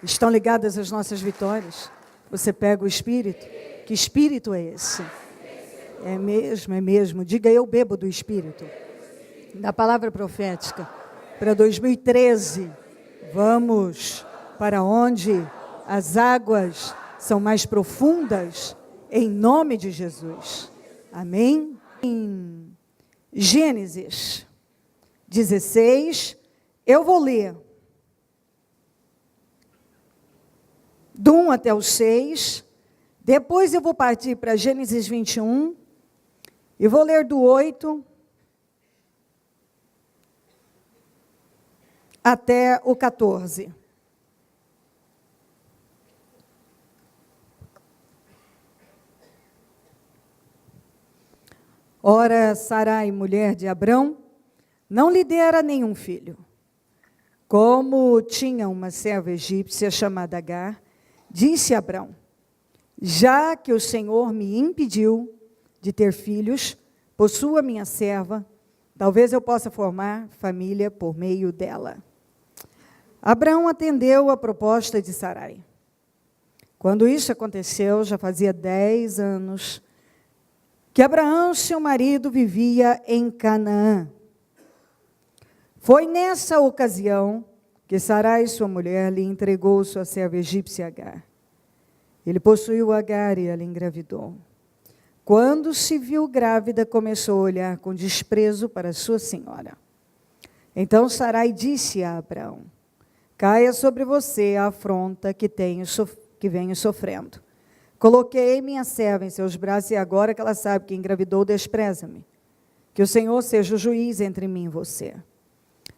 Estão ligadas às nossas vitórias. Você pega o Espírito. Que Espírito é esse? É mesmo, é mesmo. Diga, eu bebo do Espírito. Da palavra profética. Para 2013, vamos para onde as águas são mais profundas, em nome de Jesus. Amém? Em Gênesis 16, eu vou ler do 1 até o 6, depois eu vou partir para Gênesis 21, e vou ler do 8 até o 14. Ora, Sarai, mulher de Abrão, não lhe dera nenhum filho. Como tinha uma serva egípcia chamada Agar, disse Abrão: já que o Senhor me impediu de ter filhos, possua minha serva, talvez eu possa formar família por meio dela. Abrão atendeu a proposta de Sarai. Quando isso aconteceu, já fazia 10 anos que Abraão, seu marido, vivia em Canaã. Foi nessa ocasião que Sarai, sua mulher, lhe entregou sua serva egípcia Agar. Ele possuiu Agar e ela engravidou. Quando se viu grávida, começou a olhar com desprezo para sua senhora. Então Sarai disse a Abraão: caia sobre você a afronta que venho sofrendo. Coloquei minha serva em seus braços e agora que ela sabe que engravidou, despreza-me. Que o Senhor seja o juiz entre mim e você.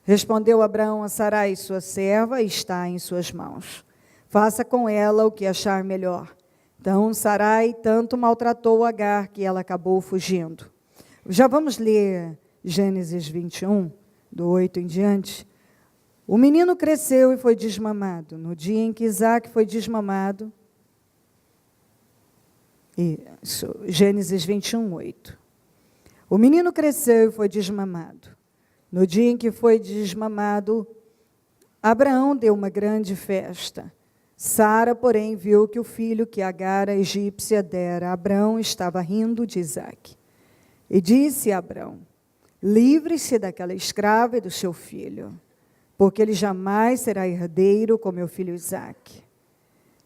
Respondeu Abraão a Sarai: sua serva está em suas mãos. Faça com ela o que achar melhor. Então Sarai tanto maltratou Agar que ela acabou fugindo. Já vamos ler Gênesis 21, do 8 em diante. O menino cresceu e foi desmamado. No dia em que Isaac foi desmamado, Gênesis 21, 8. O menino cresceu e foi desmamado. No dia em que foi desmamado, Abraão deu uma grande festa. Sara, porém, viu que o filho que Agar, a egípcia, dera a Abraão estava rindo de Isaque. E disse a Abraão: livre-se daquela escrava e do seu filho, porque ele jamais será herdeiro com meu filho Isaque.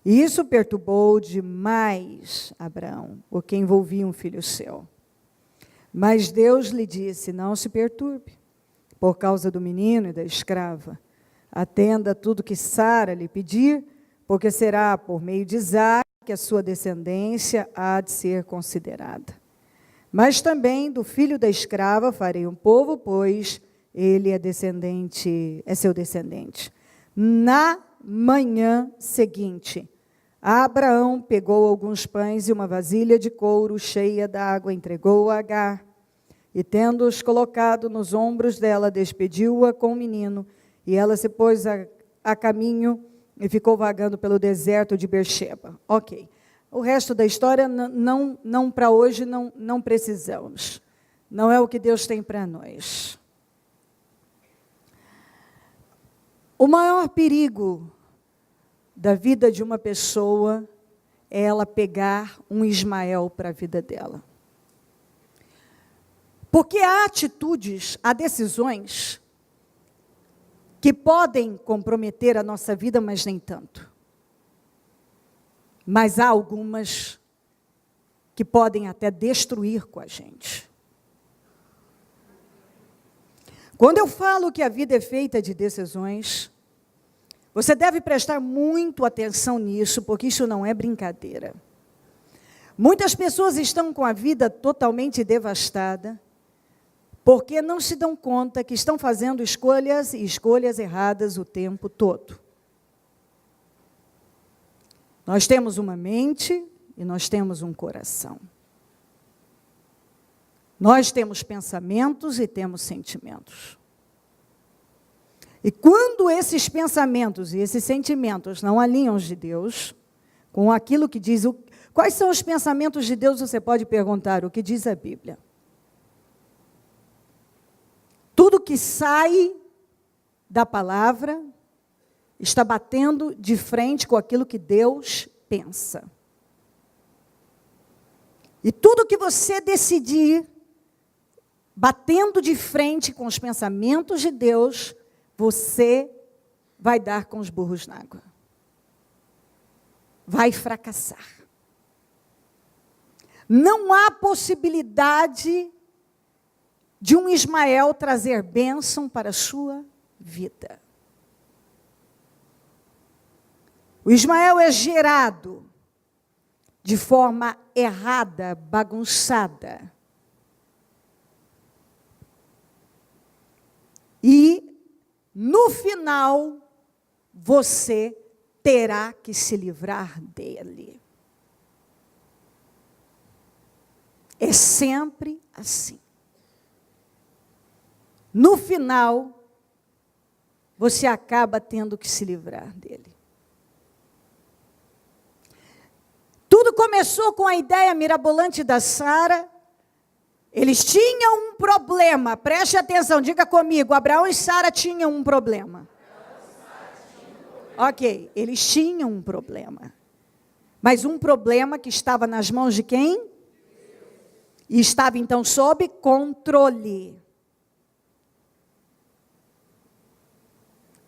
E isso perturbou demais Abraão, porque envolvia um filho seu. Mas Deus lhe disse: não se perturbe, por causa do menino e da escrava. Atenda a tudo que Sara lhe pedir, porque será por meio de Isaque que a sua descendência há de ser considerada. Mas também do filho da escrava farei um povo, pois ele é seu descendente. Na manhã seguinte, Abraão pegou alguns pães e uma vasilha de couro cheia d'água, entregou a Agar, e tendo-os colocado nos ombros dela, despediu-a com o menino, e ela se pôs a caminho e ficou vagando pelo deserto de Beersheba. Ok. O resto da história, não para hoje, não precisamos. Não é o que Deus tem para nós. O maior perigo da vida de uma pessoa é ela pegar um Ismael para a vida dela. Porque há atitudes, há decisões que podem comprometer a nossa vida, mas nem tanto. Mas há algumas que podem até destruir com a gente. Quando eu falo que a vida é feita de decisões, você deve prestar muito atenção nisso, porque isso não é brincadeira. Muitas pessoas estão com a vida totalmente devastada, porque não se dão conta que estão fazendo escolhas e escolhas erradas o tempo todo. Nós temos uma mente e nós temos um coração. Nós temos pensamentos e temos sentimentos. E quando esses pensamentos e esses sentimentos não alinham de Deus, com aquilo que diz, quais são os pensamentos de Deus, você pode perguntar, o que diz a Bíblia? Tudo que sai da palavra está batendo de frente com aquilo que Deus pensa. E tudo que você decidir, batendo de frente com os pensamentos de Deus, você vai dar com os burros na água. Vai fracassar. Não há possibilidade de um Ismael trazer bênção para a sua vida. O Ismael é gerado de forma errada, bagunçada. E, no final, você terá que se livrar dele. É sempre assim. No final, você acaba tendo que se livrar dele. Tudo começou com a ideia mirabolante da Sara. Eles tinham um problema, preste atenção, diga comigo, Abraão e Sara tinham um problema. Ok, eles tinham um problema. Mas um problema que estava nas mãos de quem? E estava então sob controle.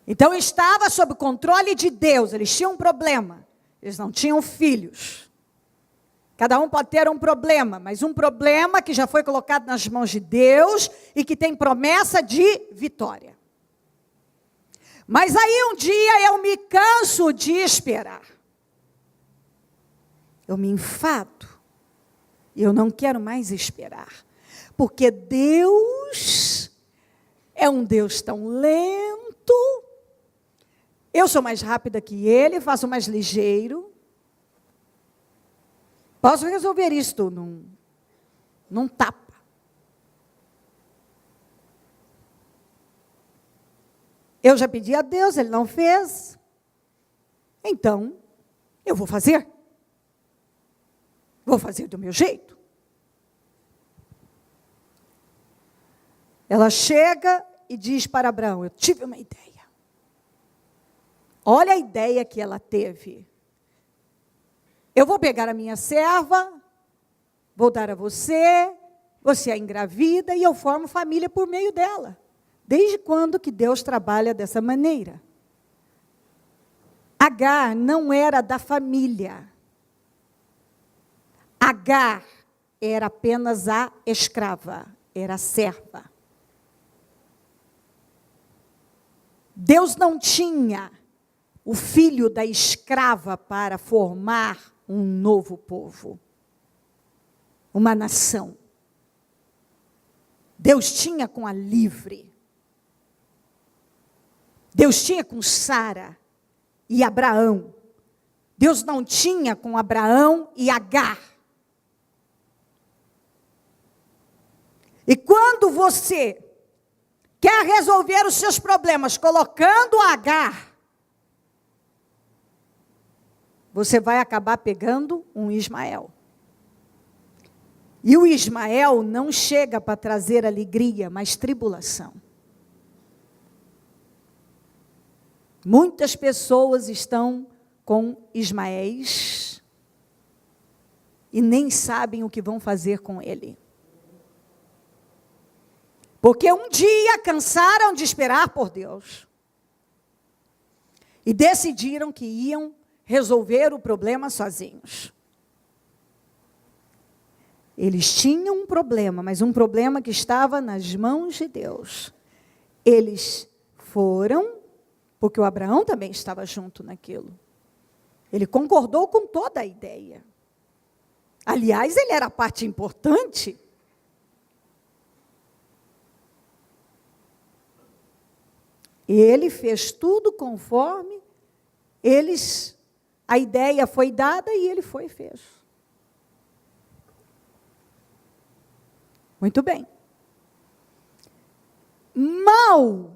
Então estava sob controle de Deus, eles tinham um problema. Eles não tinham filhos. Cada um pode ter um problema, mas um problema que já foi colocado nas mãos de Deus e que tem promessa de vitória. Mas aí um dia eu me canso de esperar. Eu me enfado. E eu não quero mais esperar. Porque Deus é um Deus tão lento. Eu sou mais rápida que Ele, faço mais ligeiro. Posso resolver isto num tapa. Eu já pedi a Deus, Ele não fez. Então, eu vou fazer. Vou fazer do meu jeito. Ela chega e diz para Abraão, eu tive uma ideia. Olha a ideia que ela teve. Eu vou pegar a minha serva, vou dar a você, você a engravida e eu formo família por meio dela. Desde quando que Deus trabalha dessa maneira? Agar não era da família. Agar era apenas a escrava, era a serva. Deus não tinha o filho da escrava para formar um novo povo, uma nação. Deus tinha com a livre. Deus tinha com Sara e Abraão. Deus não tinha com Abraão e Agar. E quando você quer resolver os seus problemas colocando Agar, você vai acabar pegando um Ismael. E o Ismael não chega para trazer alegria, mas tribulação. Muitas pessoas estão com Ismaéis e nem sabem o que vão fazer com ele. Porque um dia cansaram de esperar por Deus e decidiram que iam resolver o problema sozinhos. Eles tinham um problema, mas um problema que estava nas mãos de Deus. Eles foram, porque o Abraão também estava junto naquilo. Ele concordou com toda a ideia. Aliás, ele era a parte importante. Ele fez tudo conforme a ideia foi dada e ele foi e fez. Muito bem. Mal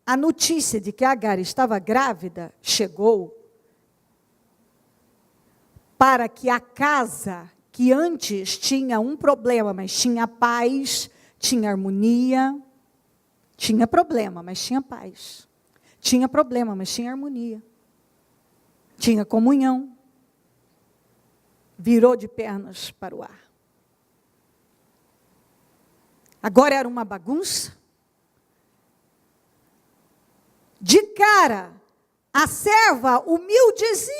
a notícia de que Agar estava grávida chegou, para que a casa, que antes tinha um problema, mas tinha paz, tinha harmonia, tinha problema, mas tinha paz. Tinha problema, mas tinha harmonia. tinha comunhão, virou de pernas para o ar. Agora era uma bagunça. De cara, a serva humildezinha,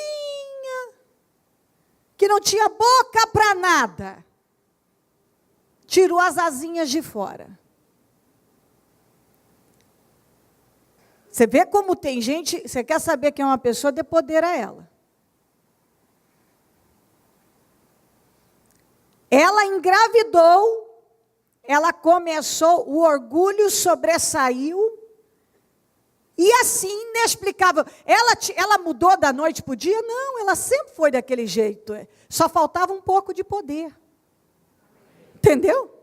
que não tinha boca para nada, tirou as asinhas de fora. Você vê como tem gente, você quer saber quem é uma pessoa, dê poder a ela. Ela engravidou, ela começou, o orgulho sobressaiu, e assim, inexplicável. Ela mudou da noite para o dia? Não, ela sempre foi daquele jeito. Só faltava um pouco de poder. Entendeu?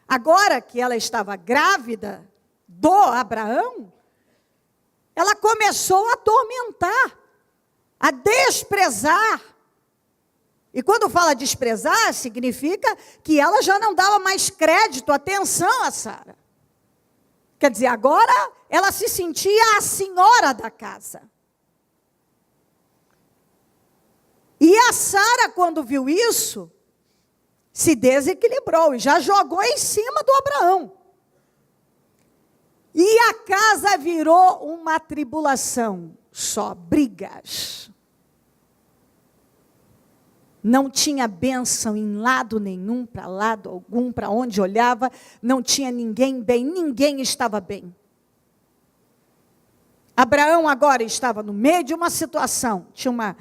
Agora que ela estava grávida do Abraão, ela começou a atormentar, a desprezar. E quando fala desprezar, significa que ela já não dava mais crédito, atenção a Sara. Quer dizer, agora ela se sentia a senhora da casa. E a Sara, quando viu isso, se desequilibrou e já jogou em cima do Abraão. E a casa virou uma tribulação, só brigas. Não tinha bênção em lado nenhum, para lado algum, para onde olhava, não tinha ninguém bem, ninguém estava bem. Abraão agora estava no meio de uma situação, tinha uma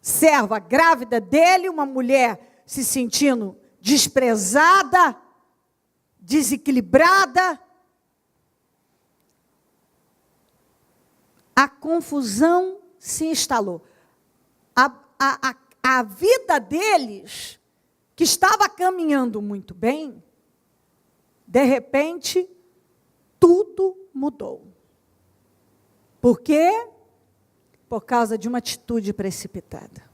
serva grávida dele, uma mulher se sentindo desprezada, desequilibrada. A confusão se instalou. A vida deles, que estava caminhando muito bem, de repente, tudo mudou. Por quê? Por causa de uma atitude precipitada.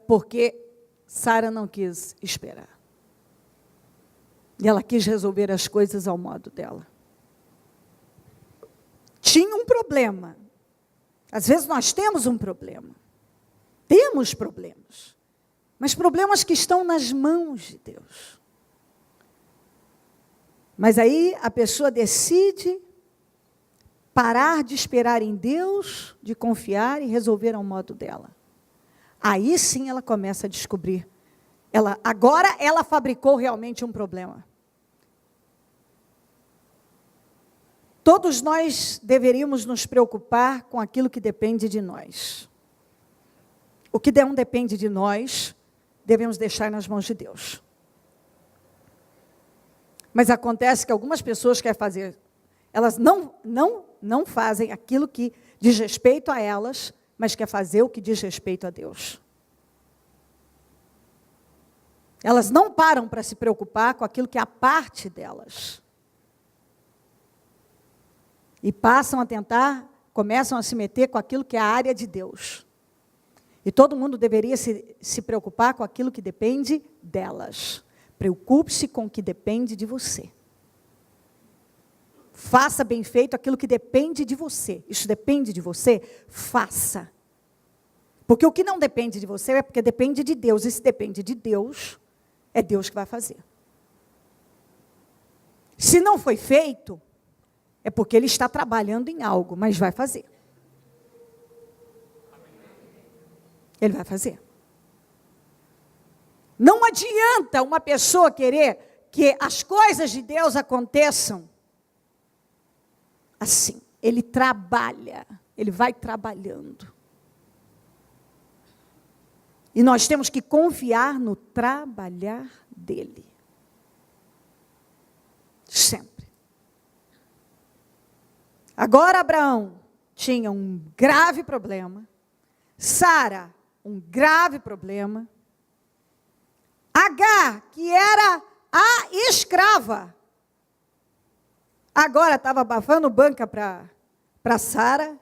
Porque Sara não quis esperar. E ela quis resolver as coisas ao modo dela. Tinha um problema. Às vezes nós temos um problema. Temos problemas. Mas problemas que estão nas mãos de Deus. Mas aí a pessoa decide parar de esperar em Deus, de confiar e resolver ao modo dela. Aí sim ela começa a descobrir. Agora ela fabricou realmente um problema. Todos nós deveríamos nos preocupar com aquilo que depende de nós. O que não depende de nós, devemos deixar nas mãos de Deus. Mas acontece que algumas pessoas querem fazer, elas não fazem aquilo que diz respeito a elas, mas quer fazer o que diz respeito a Deus. Elas não param para se preocupar com aquilo que é a parte delas. E começam a se meter com aquilo que é a área de Deus. E todo mundo deveria se preocupar com aquilo que depende delas. Preocupe-se com o que depende de você. Faça bem feito aquilo que depende de você. Isso depende de você? Faça. Porque o que não depende de você é porque depende de Deus. E se depende de Deus, é Deus que vai fazer. Se não foi feito, é porque Ele está trabalhando em algo, mas vai fazer. Ele vai fazer. Não adianta uma pessoa querer que as coisas de Deus aconteçam assim. Ele trabalha, Ele vai trabalhando. E nós temos que confiar no trabalhar dEle. Sempre. Agora Abraão tinha um grave problema. Sara, um grave problema. Agar, que era a escrava, agora estava abafando banca para Sara.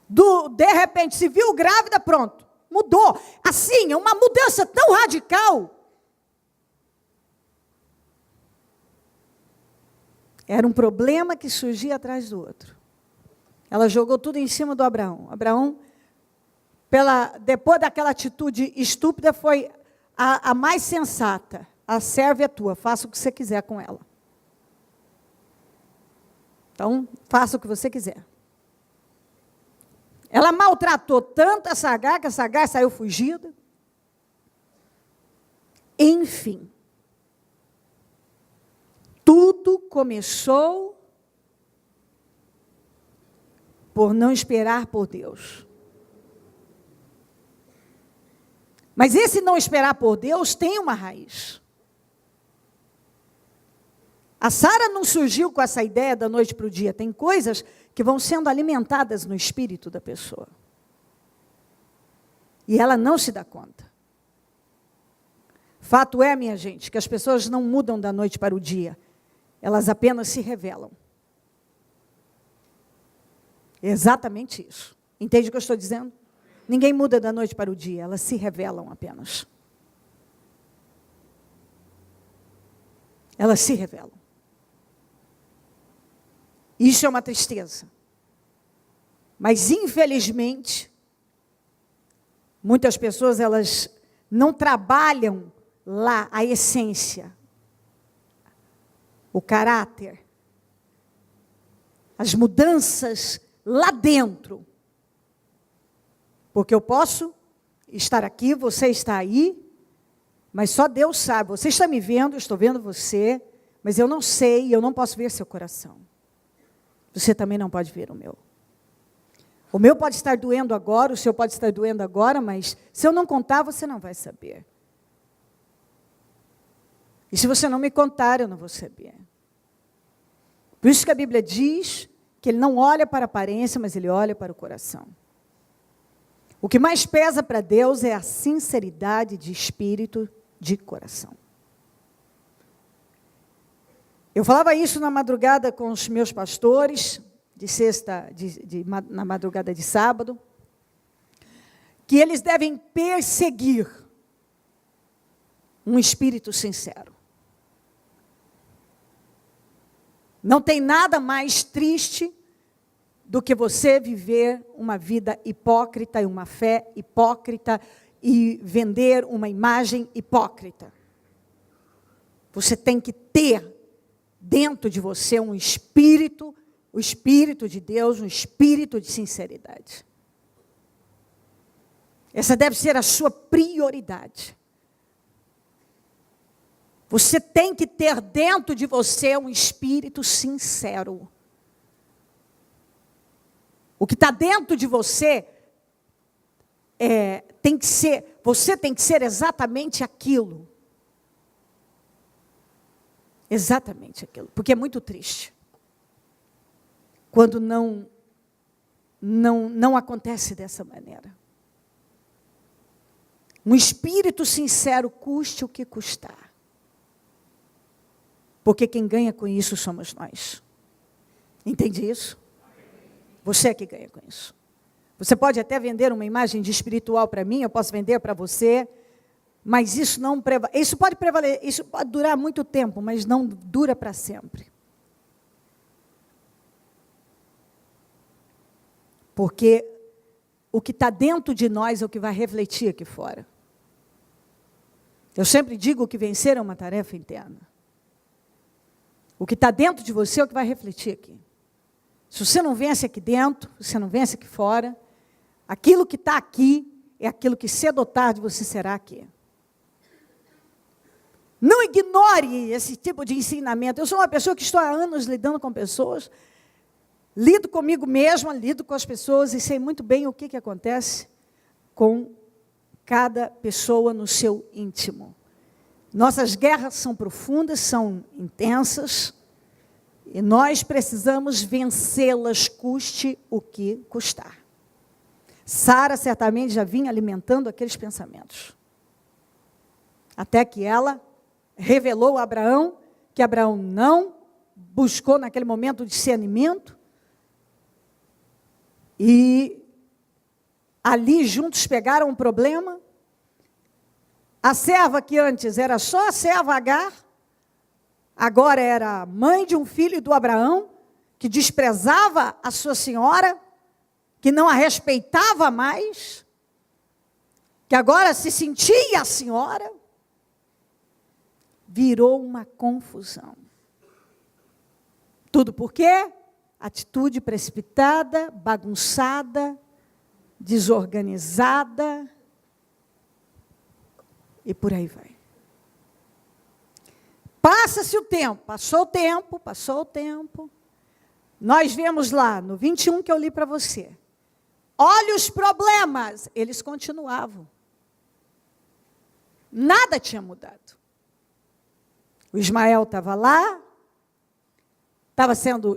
De repente, se viu grávida, pronto, mudou. Assim, é uma mudança tão radical. Era um problema que surgia atrás do outro. Ela jogou tudo em cima do Abraão. Abraão, depois daquela atitude estúpida, foi a mais sensata. A serva é tua, faça o que você quiser com ela. Então, faça o que você quiser. Ela maltratou tanto essa Agar, que essa Agar saiu fugida. Enfim. Tudo começou por não esperar por Deus. Mas esse não esperar por Deus tem uma raiz. A Sara não surgiu com essa ideia da noite para o dia. Tem coisas que vão sendo alimentadas no espírito da pessoa. E ela não se dá conta. Fato é, minha gente, que as pessoas não mudam da noite para o dia. Elas apenas se revelam. É exatamente isso. Entende o que eu estou dizendo? Ninguém muda da noite para o dia, elas se revelam apenas. Elas se revelam. Isso é uma tristeza. Mas, infelizmente, muitas pessoas, elas não trabalham lá a essência, o caráter, as mudanças lá dentro. Porque eu posso estar aqui, você está aí, mas só Deus sabe. Você está me vendo, eu estou vendo você, mas eu não sei, eu não posso ver seu coração. Você também não pode ver o meu. O meu pode estar doendo agora, o seu pode estar doendo agora, mas se eu não contar, você não vai saber. E se você não me contar, eu não vou saber. Por isso que a Bíblia diz que ele não olha para a aparência, mas ele olha para o coração. O que mais pesa para Deus é a sinceridade de espírito, de coração. Eu falava isso na madrugada com os meus pastores, na madrugada de sábado, que eles devem perseguir um espírito sincero. Não tem nada mais triste do que você viver uma vida hipócrita e uma fé hipócrita e vender uma imagem hipócrita. Você tem que ter dentro de você um espírito, o Espírito de Deus, um espírito de sinceridade. Essa deve ser a sua prioridade. Você tem que ter dentro de você um espírito sincero. O que está dentro de você tem que ser, você tem que ser exatamente aquilo. Exatamente aquilo, porque é muito triste quando não acontece dessa maneira. Um espírito sincero, custe o que custar. Porque quem ganha com isso somos nós. Entende isso? Você é que ganha com isso. Você pode até vender uma imagem de espiritual para mim, eu posso vender para você, mas isso não isso pode prevalecer, isso pode durar muito tempo, mas não dura para sempre. Porque o que está dentro de nós é o que vai refletir aqui fora. Eu sempre digo que vencer é uma tarefa interna. O que está dentro de você é o que vai refletir aqui. Se você não vence aqui dentro, você não vence aqui fora, aquilo que está aqui é aquilo que cedo ou tarde você será aqui. Não ignore esse tipo de ensinamento. Eu sou uma pessoa que estou há anos lidando com pessoas, lido comigo mesma, lido com as pessoas e sei muito bem o que acontece com cada pessoa no seu íntimo. Nossas guerras são profundas, são intensas, e nós precisamos vencê-las, custe o que custar. Sara certamente já vinha alimentando aqueles pensamentos. Até que ela revelou a Abraão, que Abraão não buscou naquele momento discernimento, e ali juntos pegaram um problema. A serva que antes era só a serva Agar, agora era mãe de um filho do Abraão, que desprezava a sua senhora, que não a respeitava mais, que agora se sentia a senhora, virou uma confusão. Tudo por quê? Atitude precipitada, bagunçada, desorganizada, e por aí vai. Passa-se o tempo, passou o tempo. Nós vemos lá no 21 que eu li para você. Olha os problemas, eles continuavam. Nada tinha mudado. O Ismael estava lá,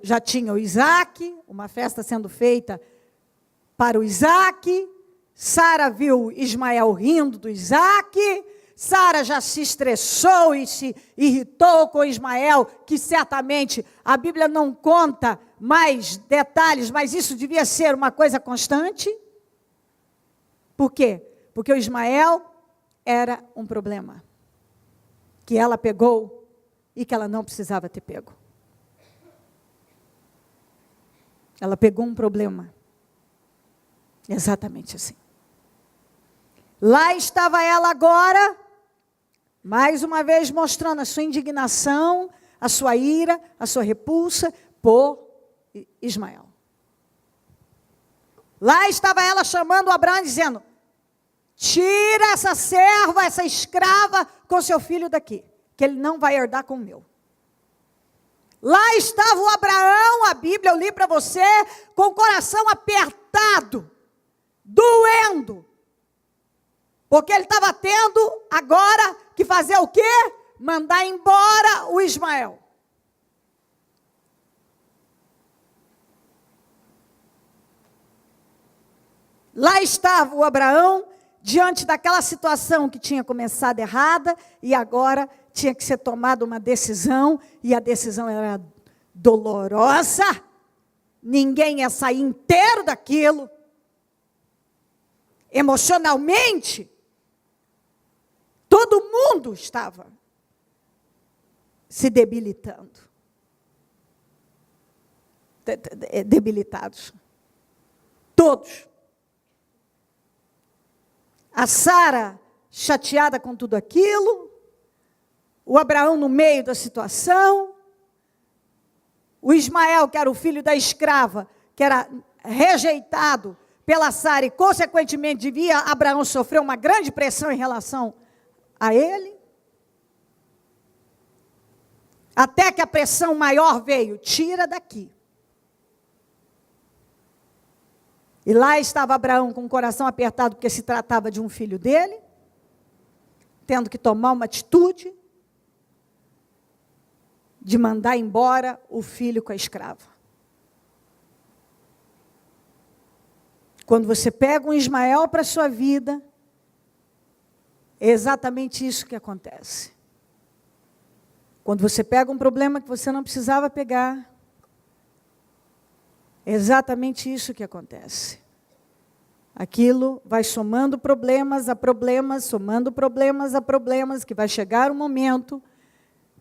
já tinha o Isaac, uma festa sendo feita para o Isaac. Sara viu Ismael rindo do Isaac. Sara já se estressou e se irritou com Ismael, que certamente a Bíblia não conta mais detalhes, mas isso devia ser uma coisa constante. Por quê? Porque o Ismael era um problema que ela pegou e que ela não precisava ter pego. Ela pegou um problema. Exatamente assim. Lá estava ela agora, mais uma vez mostrando a sua indignação, a sua ira, a sua repulsa por Ismael. Lá estava ela chamando Abraão, dizendo: tira essa serva, essa escrava com seu filho daqui, que ele não vai herdar com o meu. Lá estava o Abraão, a Bíblia eu li para você, com o coração apertado, doendo, porque ele estava tendo agora que fazer o quê? Mandar embora o Ismael. Lá estava o Abraão, diante daquela situação que tinha começado errada, e agora tinha que ser tomada uma decisão, e a decisão era dolorosa, ninguém ia sair inteiro daquilo. Emocionalmente, todo mundo estava se debilitando. Debilitados. Todos. A Sara chateada com tudo aquilo, o Abraão no meio da situação, o Ismael, que era o filho da escrava, que era rejeitado pela Sara e, consequentemente, devia Abraão sofrer uma grande pressão em relação a ele. Até que a pressão maior veio: tira daqui. E lá estava Abraão com o coração apertado, porque se tratava de um filho dele, tendo que tomar uma atitude de mandar embora o filho com a escrava. Quando você pega um Ismael para a sua vida, é exatamente isso que acontece. Quando você pega um problema que você não precisava pegar, é exatamente isso que acontece. Aquilo vai somando problemas a problemas, somando problemas a problemas, que vai chegar um momento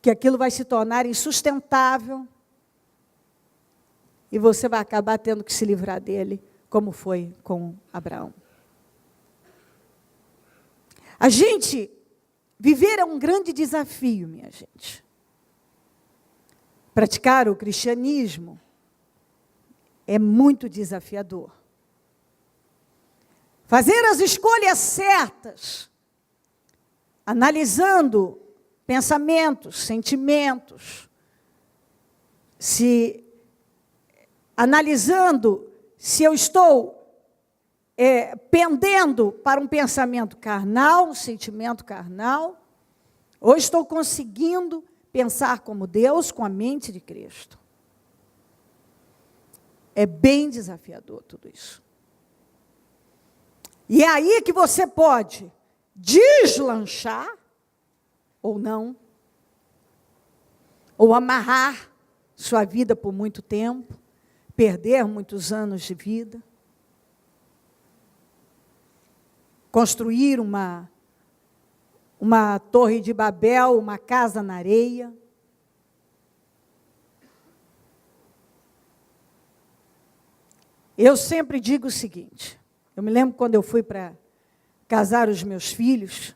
que aquilo vai se tornar insustentável e você vai acabar tendo que se livrar dele, como foi com Abraão. A gente viver é um grande desafio, minha gente. Praticar o cristianismo é muito desafiador. Fazer as escolhas certas, analisando pensamentos, sentimentos, analisando se eu estou pendendo para um pensamento carnal, um sentimento carnal, ou estou conseguindo pensar como Deus, com a mente de Cristo. É bem desafiador tudo isso. E é aí que você pode deslanchar, ou não, ou amarrar sua vida por muito tempo, perder muitos anos de vida, construir uma torre de Babel, uma casa na areia, Eu sempre digo o seguinte, eu me lembro quando eu fui para casar os meus filhos,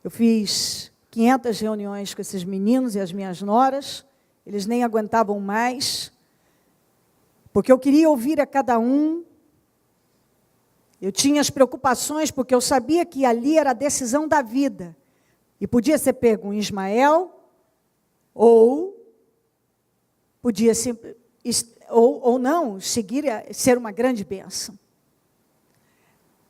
eu fiz 500 reuniões com esses meninos e as minhas noras, eles nem aguentavam mais, porque eu queria ouvir a cada um, eu tinha as preocupações, porque eu sabia que ali era a decisão da vida, e podia ser pego um Ismael, ou podia ser, ou não, seguir ser uma grande bênção.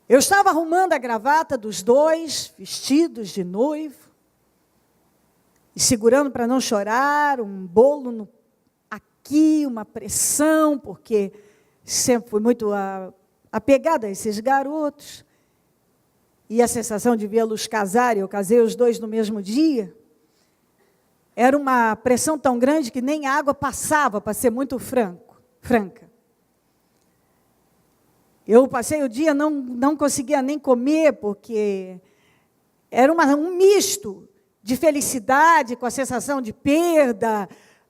Eu estava arrumando a gravata dos dois, vestidos de noivo, e segurando para não chorar, um bolo aqui, uma pressão, porque sempre fui muito apegada a esses garotos, e a sensação de vê-los casarem, eu casei os dois no mesmo dia, era uma pressão tão grande que nem a água passava, para ser muito franca. Eu passei o dia, não conseguia nem comer, porque era um misto de felicidade com a sensação de perda,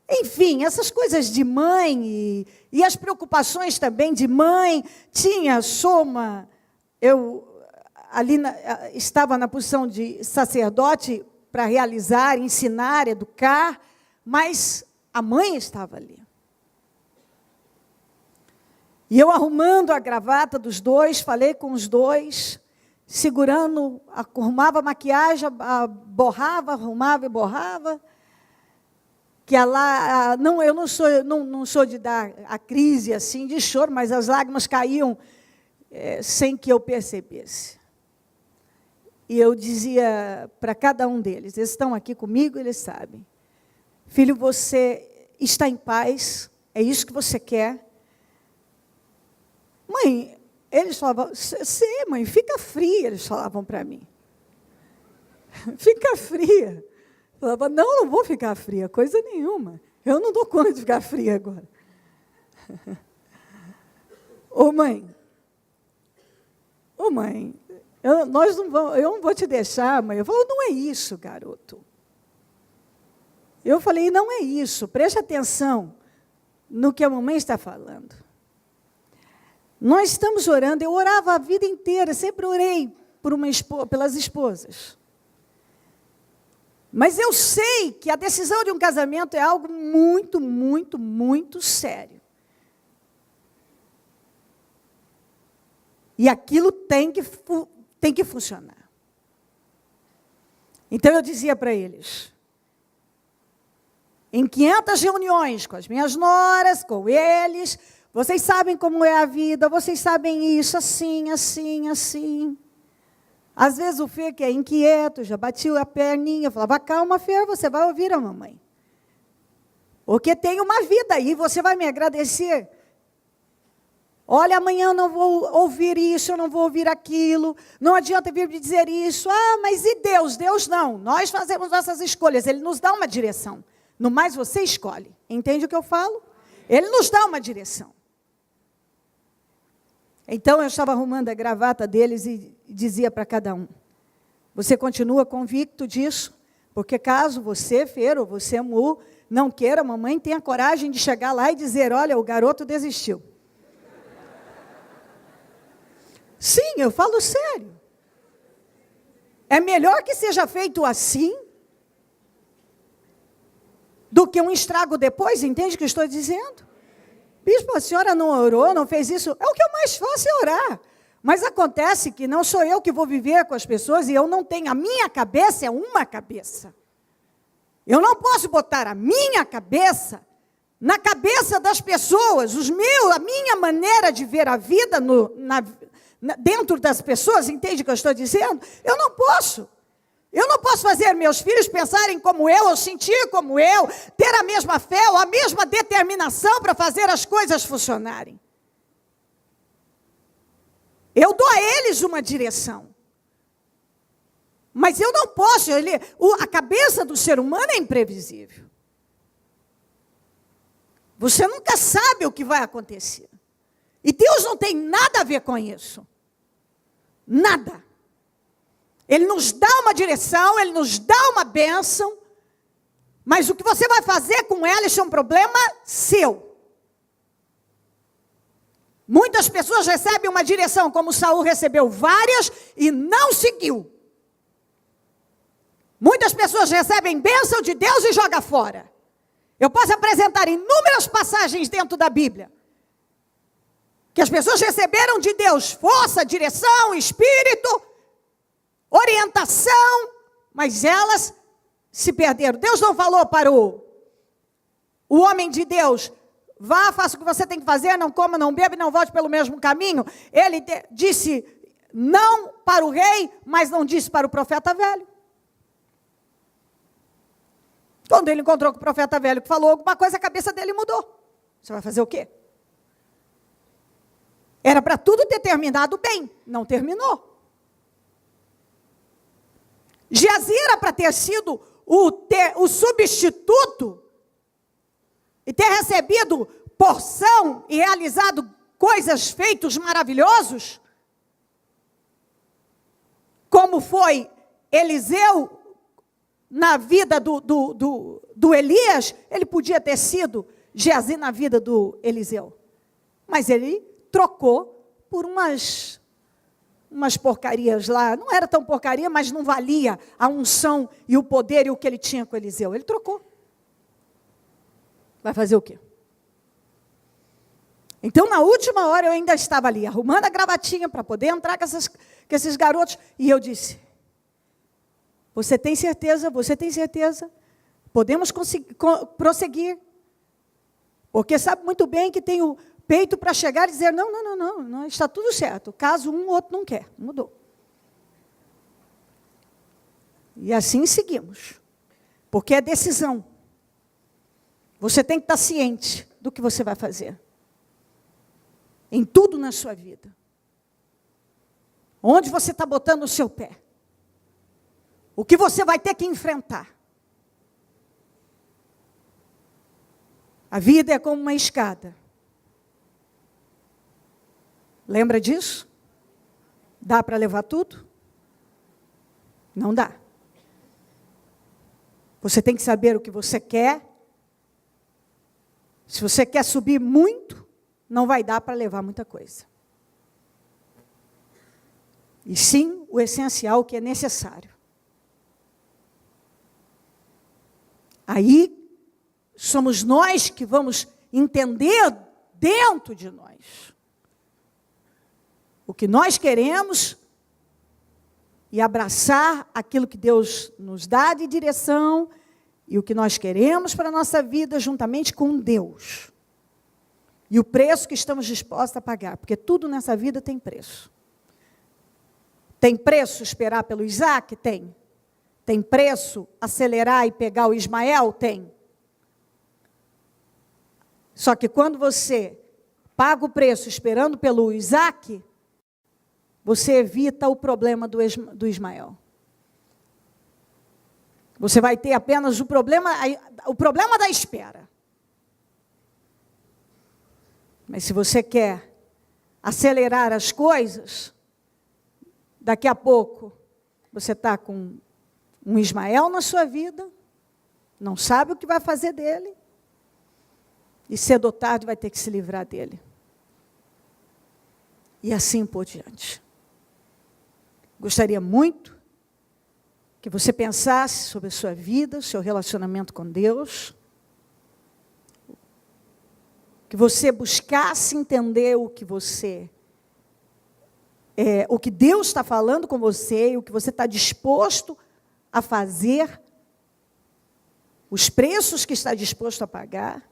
enfim, essas coisas de mãe e as preocupações também de mãe. Tinha soma, eu ali estava na posição de sacerdote para realizar, ensinar, educar, mas a mãe estava ali. E eu arrumando a gravata dos dois, falei com os dois, segurando, arrumava a maquiagem, borrava, arrumava e borrava. Que ela, eu não sou de dar a crise assim de choro, mas as lágrimas caíam sem que eu percebesse. E eu dizia para cada um deles, eles estão aqui comigo, eles sabem. Filho, você está em paz, é isso que você quer? Mãe, eles falavam, sim, mãe, fica fria, eles falavam para mim. Fica fria. Eu falava, não vou ficar fria, coisa nenhuma. Eu não dou conta de ficar fria agora. Ô mãe, eu não vou te deixar, mãe. Eu falo, não é isso, garoto. Eu falei, não é isso, preste atenção no que a mamãe está falando. Nós estamos orando, eu orava a vida inteira, sempre orei pelas esposas. Mas eu sei que a decisão de um casamento é algo muito, muito, muito sério. E aquilo tem que funcionar. Então eu dizia para eles, em 500 reuniões com as minhas noras, com eles, vocês sabem como é a vida, vocês sabem isso, assim, assim, assim. Às vezes o Fê, que é inquieto, já batia a perninha, falava, calma, Fê, você vai ouvir a mamãe. Porque tem uma vida aí, você vai me agradecer. Olha, amanhã eu não vou ouvir isso, eu não vou ouvir aquilo, não adianta vir me dizer isso. Ah, mas e Deus? Deus não, nós fazemos nossas escolhas, Ele nos dá uma direção. No mais você escolhe, entende o que eu falo? Ele nos dá uma direção. Então, eu estava arrumando a gravata deles e dizia para cada um, você continua convicto disso? Porque caso você, Fer, ou você, Mu, não queira, a mamãe tenha coragem de chegar lá e dizer, olha, o garoto desistiu. Sim, eu falo sério. É melhor que seja feito assim do que um estrago depois, entende o que eu estou dizendo? Bispo, a senhora não orou, não fez isso? É o que eu mais faço é orar. Mas acontece que não sou eu que vou viver com as pessoas e eu não tenho, a minha cabeça é uma cabeça. Eu não posso botar a minha cabeça na cabeça das pessoas, a minha maneira de ver a vida dentro das pessoas, entende o que eu estou dizendo? Eu não posso. Eu não posso fazer meus filhos pensarem como eu, ou sentir como eu, ter a mesma fé, ou a mesma determinação para fazer as coisas funcionarem. Eu dou a eles uma direção. Mas eu não posso, a cabeça do ser humano é imprevisível. Você nunca sabe o que vai acontecer. E Deus não tem nada a ver com isso. Nada. Ele nos dá uma direção, Ele nos dá uma bênção, mas o que você vai fazer com ela, isso é um problema seu. Muitas pessoas recebem uma direção, como Saul recebeu várias e não seguiu. Muitas pessoas recebem bênção de Deus e jogam fora. Eu posso apresentar inúmeras passagens dentro da Bíblia, que as pessoas receberam de Deus força, direção, espírito, orientação, mas elas se perderam. Deus não falou para o homem de Deus: vá, faça o que você tem que fazer, não coma, não beba e não volte pelo mesmo caminho. Ele disse não para o rei, mas não disse para o profeta velho. Quando ele encontrou com o profeta velho que falou alguma coisa, a cabeça dele mudou. Você vai fazer o quê? Era para tudo ter terminado bem, não terminou. Geazi era para ter sido o substituto e ter recebido porção e realizado coisas, feitos maravilhosos, como foi Eliseu na vida do Elias. Ele podia ter sido Geazi na vida do Eliseu, mas ele trocou por umas porcarias lá. Não era tão porcaria, mas não valia a unção e o poder e o que ele tinha com Eliseu. Ele trocou. Vai fazer o quê? Então, na última hora, eu ainda estava ali, arrumando a gravatinha para poder entrar com esses garotos. E eu disse: você tem certeza? Você tem certeza? Podemos prosseguir? Porque sabe muito bem que tem o peito para chegar e dizer: não, está tudo certo. Caso um, o outro não quer. Mudou. E assim seguimos. Porque é decisão. Você tem que estar ciente do que você vai fazer. Em tudo na sua vida. Onde você está botando o seu pé. O que você vai ter que enfrentar. A vida é como uma escada. Lembra disso? Dá para levar tudo? Não dá. Você tem que saber o que você quer. Se você quer subir muito, não vai dar para levar muita coisa. E sim, o essencial, que é necessário. Aí, somos nós que vamos entender dentro de nós o que nós queremos e abraçar aquilo que Deus nos dá de direção e o que nós queremos para a nossa vida juntamente com Deus. E o preço que estamos dispostos a pagar, porque tudo nessa vida tem preço. Tem preço esperar pelo Isaac? Tem. Tem preço acelerar e pegar o Ismael? Tem. Só que quando você paga o preço esperando pelo Isaac, você evita o problema do Ismael. Você vai ter apenas o problema da espera. Mas se você quer acelerar as coisas, daqui a pouco você está com um Ismael na sua vida, não sabe o que vai fazer dele, e cedo ou tarde vai ter que se livrar dele. E assim por diante. Gostaria muito que você pensasse sobre a sua vida, seu relacionamento com Deus, que você buscasse entender o que Deus está falando com você, o que você está disposto a fazer, os preços que está disposto a pagar.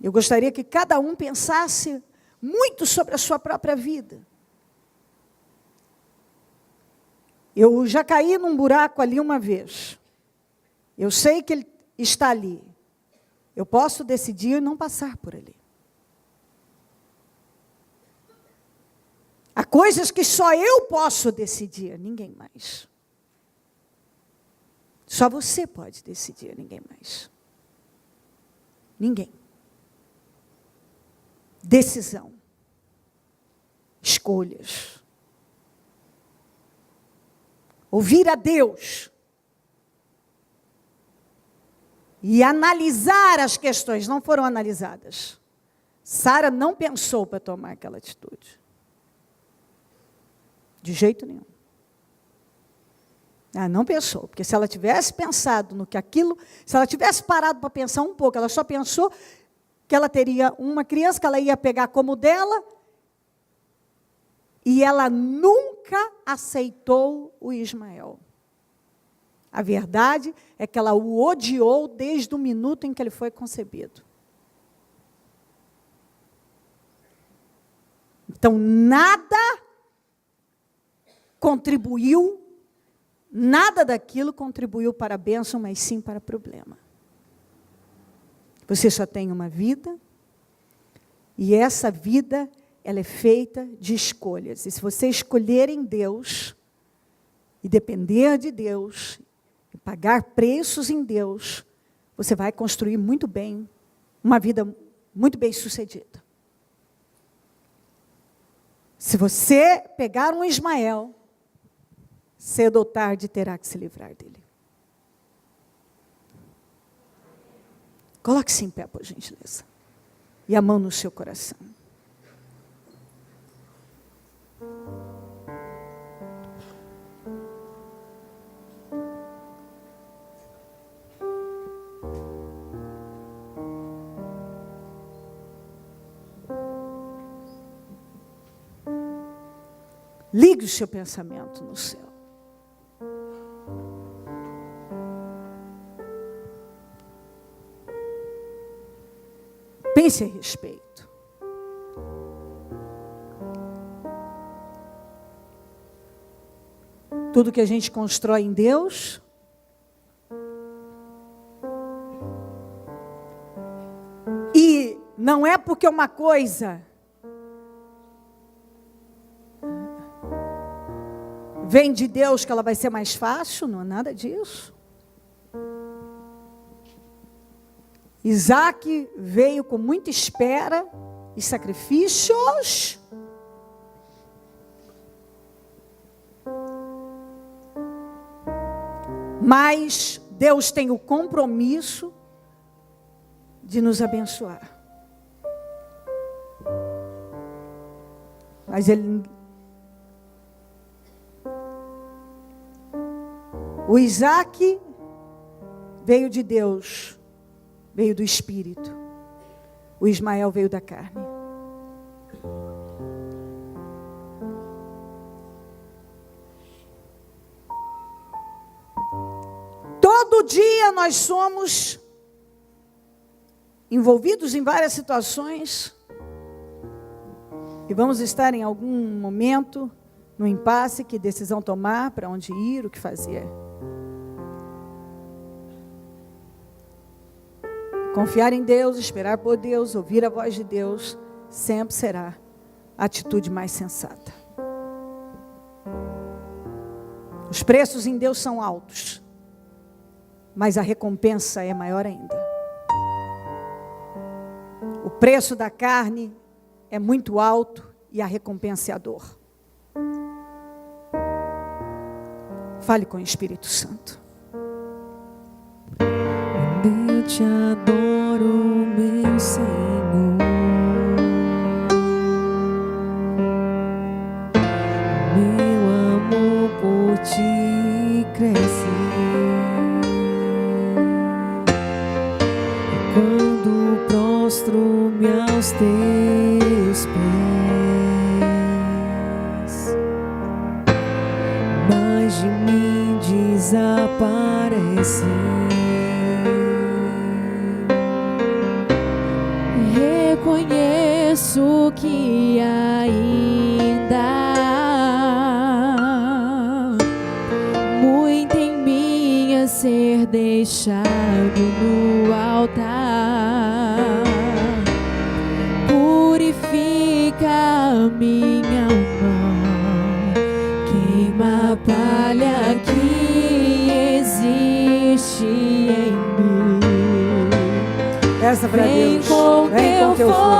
Eu gostaria que cada um pensasse muito sobre a sua própria vida. Eu já caí num buraco ali uma vez. Eu sei que ele está ali. Eu posso decidir não passar por ali. Há coisas que só eu posso decidir, ninguém mais. Só você pode decidir, ninguém mais. Ninguém. Decisão. Escolhas. Ouvir a Deus. E analisar as questões, não foram analisadas. Sara não pensou para tomar aquela atitude. De jeito nenhum. Ela não pensou, porque se ela tivesse pensado no que aquilo, se ela tivesse parado para pensar um pouco, ela só pensou que ela teria uma criança que ela ia pegar como dela, e ela nunca aceitou o Ismael. A verdade é que ela o odiou desde o minuto em que ele foi concebido. Então, nada contribuiu, nada daquilo contribuiu para a bênção, mas sim para o problema. Você só tem uma vida, e essa vida, ela é feita de escolhas. E se você escolher em Deus, e depender de Deus, e pagar preços em Deus, você vai construir muito bem, uma vida muito bem sucedida. Se você pegar um Ismael, cedo ou tarde terá que se livrar dele. Coloque-se em pé, por gentileza. E a mão no seu coração. Ligue o seu pensamento no céu. Pense a respeito. Tudo que a gente constrói em Deus e não é porque uma coisa vem de Deus que ela vai ser mais fácil, não é nada disso. Isaac veio com muita espera e sacrifícios. Mas Deus tem o compromisso de nos abençoar. Mas o Isaac veio de Deus, veio do Espírito. O Ismael veio da carne. Todo dia nós somos envolvidos em várias situações e vamos estar em algum momento no impasse, que decisão tomar, para onde ir, o que fazer. Confiar em Deus, esperar por Deus, ouvir a voz de Deus, sempre será a atitude mais sensata. Os preços em Deus são altos, mas a recompensa é maior ainda. O preço da carne é muito alto e a recompensa é a dor. Fale com o Espírito Santo. Eu te adoro, meu Senhor. Meu amor por ti cresce. Quando prostro-me aos teus pés, mais de mim desaparece. Reconheço que ainda há muito em mim a ser deixado no altar. Purifica a minha alma, queima a palha que existe em mim. Peça para Deus. Vem com teu fogo.